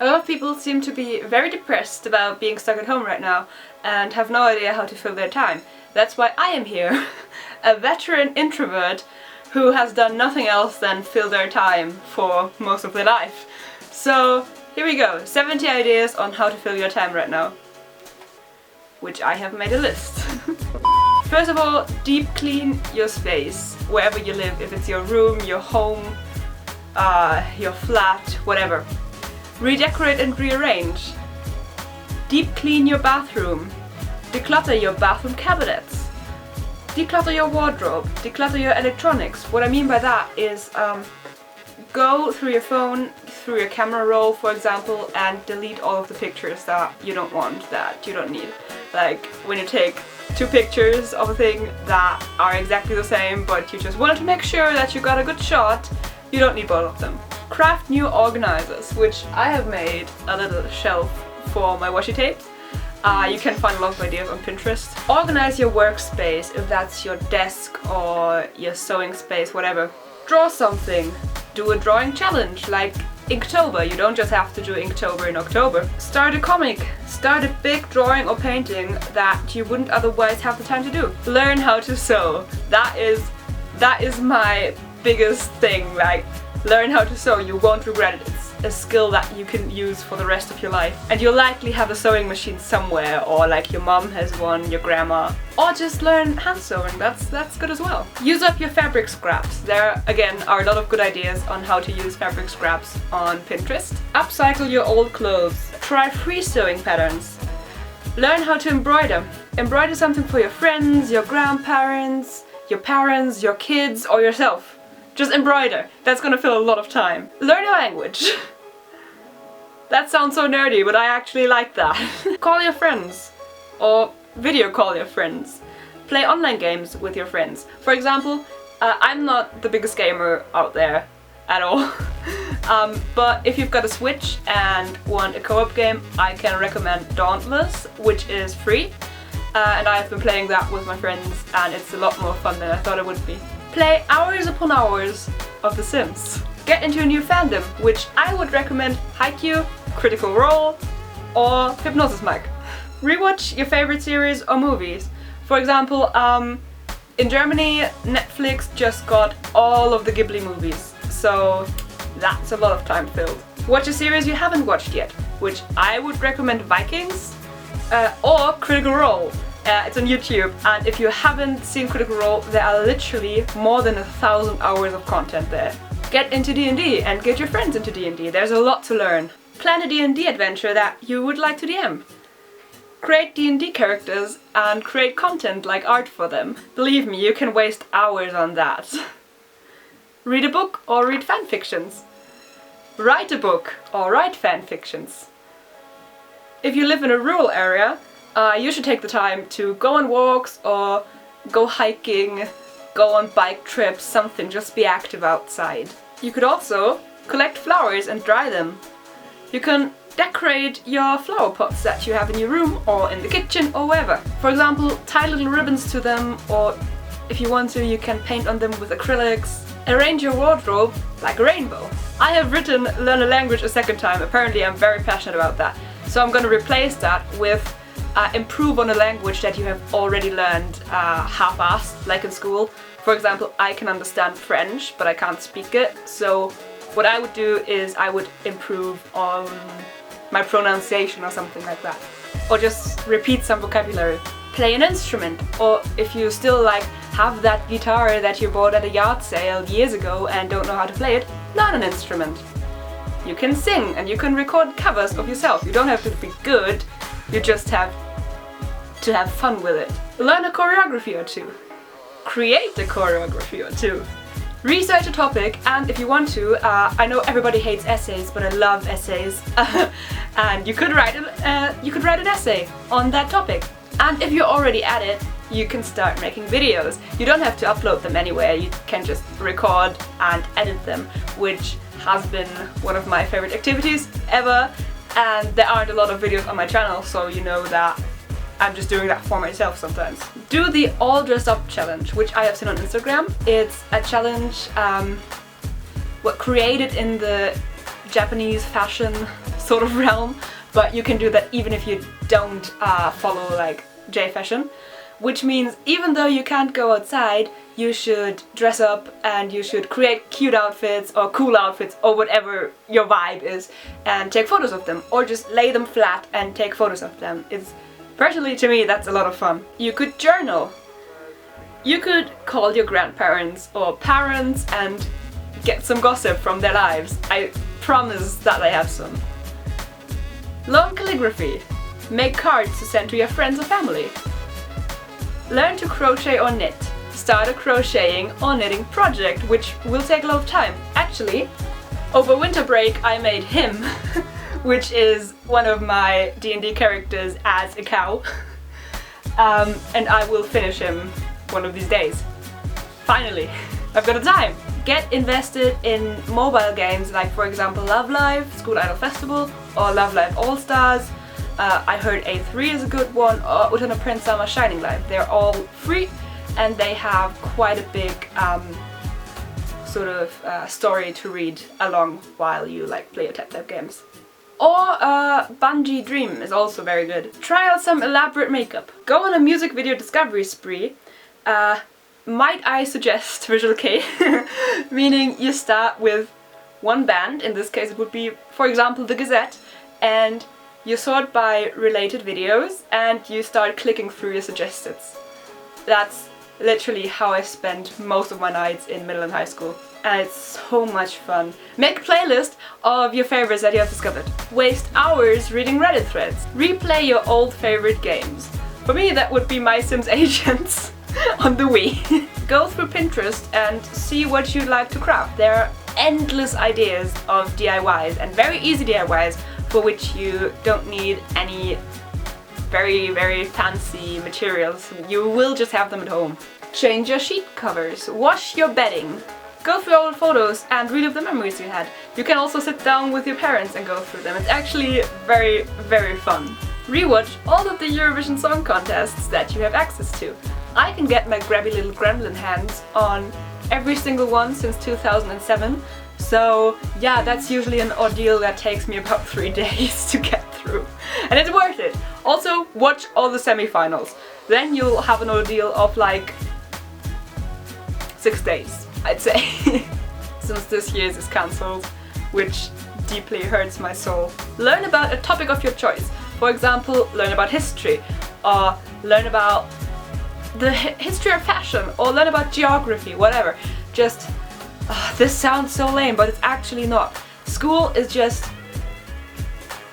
A lot of people seem to be very depressed about being stuck at home right now and have no idea how to fill their time. That's why I am here, a veteran introvert who has done nothing else than fill their time for most of their life. So here we go, 70 ideas on how to fill your time right now, which I have made a list. First of all, deep clean your space, wherever you live, if it's your room, your home, your flat, whatever. Redecorate and rearrange. Deep clean your bathroom. Declutter your bathroom cabinets. Declutter your wardrobe. Declutter your electronics. What I mean by that is go through your phone, through your camera roll, for example, and delete all of the pictures that you don't want, that you don't need. Like when you take 2 pictures of a thing that are exactly the same, but you just wanted to make sure that you got a good shot, you don't need both of them. Craft new organizers, which I have made a little shelf for my washi tapes. You can find a lot of ideas on Pinterest. Organize your workspace, if that's your desk or your sewing space, whatever. Draw something. Do a drawing challenge, like Inktober. You don't just have to do Inktober in October. Start a comic. Start a big drawing or painting that you wouldn't otherwise have the time to do. Learn how to sew. That is my biggest thing. Like, learn how to sew. You won't regret it. It's a skill that you can use for the rest of your life. And you'll likely have a sewing machine somewhere, or like your mom has one, your grandma. Or just learn hand sewing. That's good as well. Use up your fabric scraps. There again are a lot of good ideas on how to use fabric scraps on Pinterest. Upcycle your old clothes. Try free sewing patterns. Learn how to embroider. Embroider something for your friends, your grandparents, your parents, your kids, or yourself. Just embroider. That's gonna fill a lot of time. Learn a language. That sounds so nerdy, but I actually like that. Call your friends. Or video call your friends. Play online games with your friends. For example, I'm not the biggest gamer out there at all. But if you've got a Switch and want a co-op game, I can recommend Dauntless, which is free. And I've been playing that with my friends, and it's a lot more fun than I thought it would be. Play hours upon hours of The Sims. Get into a new fandom, which I would recommend Haikyuu, Critical Role, or Hypnosis Mic. Rewatch your favorite series or movies. For example, in Germany, Netflix just got all of the Ghibli movies, so that's a lot of time filled. Watch a series you haven't watched yet, which I would recommend Vikings or Critical Role. It's on YouTube, and if you haven't seen Critical Role, there are literally more than 1,000 hours of content there. Get into D&D and get your friends into D&D. There's a lot to learn. Plan a D&D adventure that you would like to DM. Create D&D characters and create content like art for them. Believe me, you can waste hours on that. Read a book or read fanfictions. Write a book or write fanfictions. If you live in a rural area, you should take the time to go on walks or go hiking, go on bike trips, something, just be active outside. You could also collect flowers and dry them. You can decorate your flower pots that you have in your room or in the kitchen or wherever. For example, tie little ribbons to them, or if you want to, you can paint on them with acrylics. Arrange your wardrobe like a rainbow. I have written learn a language a second time. Apparently I'm very passionate about that. So I'm going to replace that with improve on a language that you have already learned half-assed, like in school. For example, I can understand French, but I can't speak it. So what I would do is I would improve on my pronunciation or something like that. Or just repeat some vocabulary. Play an instrument. Or if you still have that guitar that you bought at a yard sale years ago and don't know how to play it, learn an instrument. You can sing and you can record covers of yourself. You don't have to be good, you just have to have fun with it. Learn a choreography or two. Create a choreography or two. Research a topic, and if you want to, I know everybody hates essays, but I love essays. And you could write an essay on that topic. And if you're already at it, you can start making videos. You don't have to upload them anywhere, you can just record and edit them, which has been one of my favorite activities ever. And there aren't a lot of videos on my channel, so you know that I'm just doing that for myself sometimes. Do the all dressed up challenge, which I have seen on Instagram. It's a challenge created in the Japanese fashion sort of realm, but you can do that even if you don't follow like J fashion, which means even though you can't go outside, you should dress up and you should create cute outfits or cool outfits or whatever your vibe is and take photos of them, or just lay them flat and take photos of them. It's personally, to me, that's a lot of fun. You could journal. You could call your grandparents or parents and get some gossip from their lives. I promise that I have some. Learn calligraphy. Make cards to send to your friends or family. Learn to crochet or knit. Start a crocheting or knitting project, which will take a lot of time. Actually, over winter break I made him, which is one of my D&D characters as a cow. And I will finish him one of these days. Finally, I've got a time. Get invested in mobile games like, for example, Love Live, School Idol Festival, or Love Live All Stars. I heard A3 is a good one, or Utana Prince Sama Shining Light. They're all free and they have quite a big story to read along while you like play your tap games. Or Bungee Dream is also very good. Try out some elaborate makeup. Go on a music video discovery spree. Might I suggest Visual K, meaning you start with one band, in this case it would be, for example, The Gazette, and you sort by related videos and you start clicking through your suggestions. That's literally how I spent most of my nights in middle and high school. And it's so much fun. Make a playlist of your favorites that you have discovered. Waste hours reading Reddit threads. Replay your old favorite games. For me that would be My Sims Agents on the Wii. Go through Pinterest and see what you'd like to craft. There are endless ideas of DIYs and very easy DIYs for which you don't need any very fancy materials. You will just have them at home. Change your sheet covers. Wash your bedding. Go through old photos and relive the memories you had. You can also sit down with your parents and go through them. It's actually very fun. Rewatch all of the Eurovision Song Contests that you have access to. I can get my grabby little gremlin hands on every single one since 2007, so yeah, that's usually an ordeal that takes me about 3 days to get through. And it's worth it! Also, watch all the semi-finals. Then you'll have an ordeal of like 6 days, I'd say. Since this year's is cancelled, which deeply hurts my soul. Learn about a topic of your choice. For example, learn about history, or learn about the history of fashion, or learn about geography, whatever. Just, this sounds so lame, but it's actually not. School is just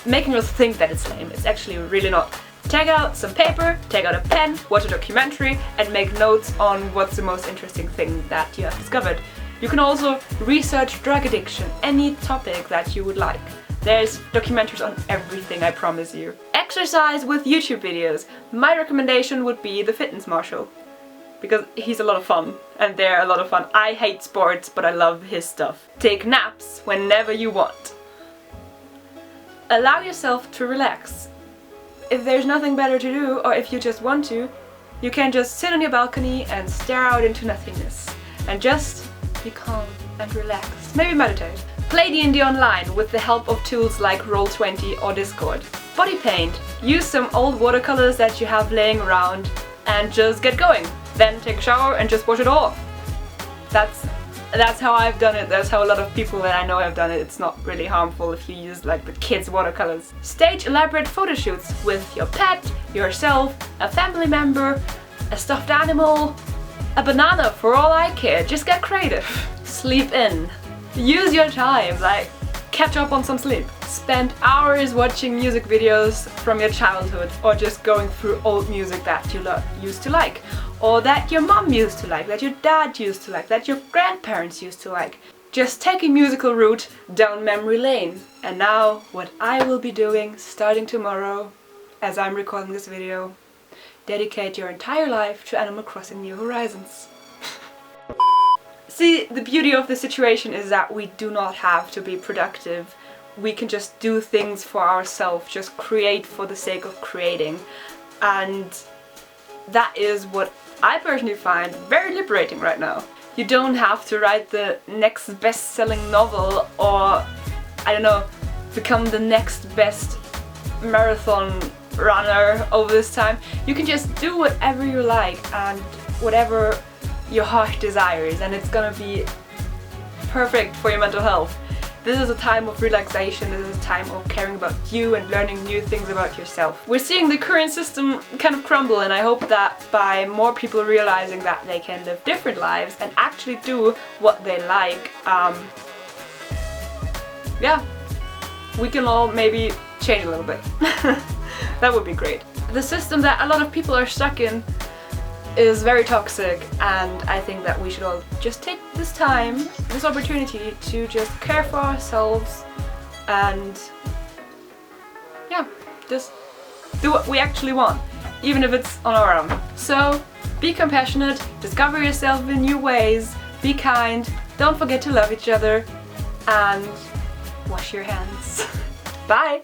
making us think that it's lame. It's actually really not. Take out some paper, take out a pen, watch a documentary, and make notes on what's the most interesting thing that you have discovered. You can also research drug addiction, any topic that you would like. There's documentaries on everything, I promise you. Exercise with YouTube videos. My recommendation would be The Fitness Marshal, because he's a lot of fun, and they're a lot of fun. I hate sports, but I love his stuff. Take naps whenever you want. Allow yourself to relax. If there's nothing better to do, or if you just want to, you can just sit on your balcony and stare out into nothingness. And just be calm and relaxed. Maybe meditate. Play D&D online with the help of tools like Roll20 or Discord. Body paint. Use some old watercolors that you have laying around and just get going. Then take a shower and just wash it off. That's how I've done it. That's how a lot of people that I know have done it. It's not really harmful if you use like the kids' watercolors. Stage elaborate photo shoots with your pet, yourself, a family member, a stuffed animal, a banana, for all I care. Just get creative. Sleep in. Use your time, like catch up on some sleep. Spend hours watching music videos from your childhood, or just going through old music that you used to like, or that your mom used to like, that your dad used to like, that your grandparents used to like. Just take a musical route down memory lane. And now, what I will be doing starting tomorrow, as I'm recording this video, dedicate your entire life to Animal Crossing New Horizons. See, the beauty of the situation is that we do not have to be productive. We can just do things for ourselves, just create for the sake of creating. And that is what I personally find very liberating right now. You don't have to write the next best-selling novel, or, I don't know, become the next best marathon runner over this time. You can just do whatever you like and whatever your heart desires, and it's gonna be perfect for your mental health. This is a time of relaxation, this is a time of caring about you and learning new things about yourself. We're seeing the current system kind of crumble, and I hope that by more people realizing that they can live different lives and actually do what they like, yeah, we can all maybe change a little bit. That would be great. The system that a lot of people are stuck in is very toxic, and I think that we should all just take this time, this opportunity to just care for ourselves and yeah, just do what we actually want, even if it's on our own. So be compassionate, discover yourself in new ways, be kind, don't forget to love each other, and wash your hands. Bye!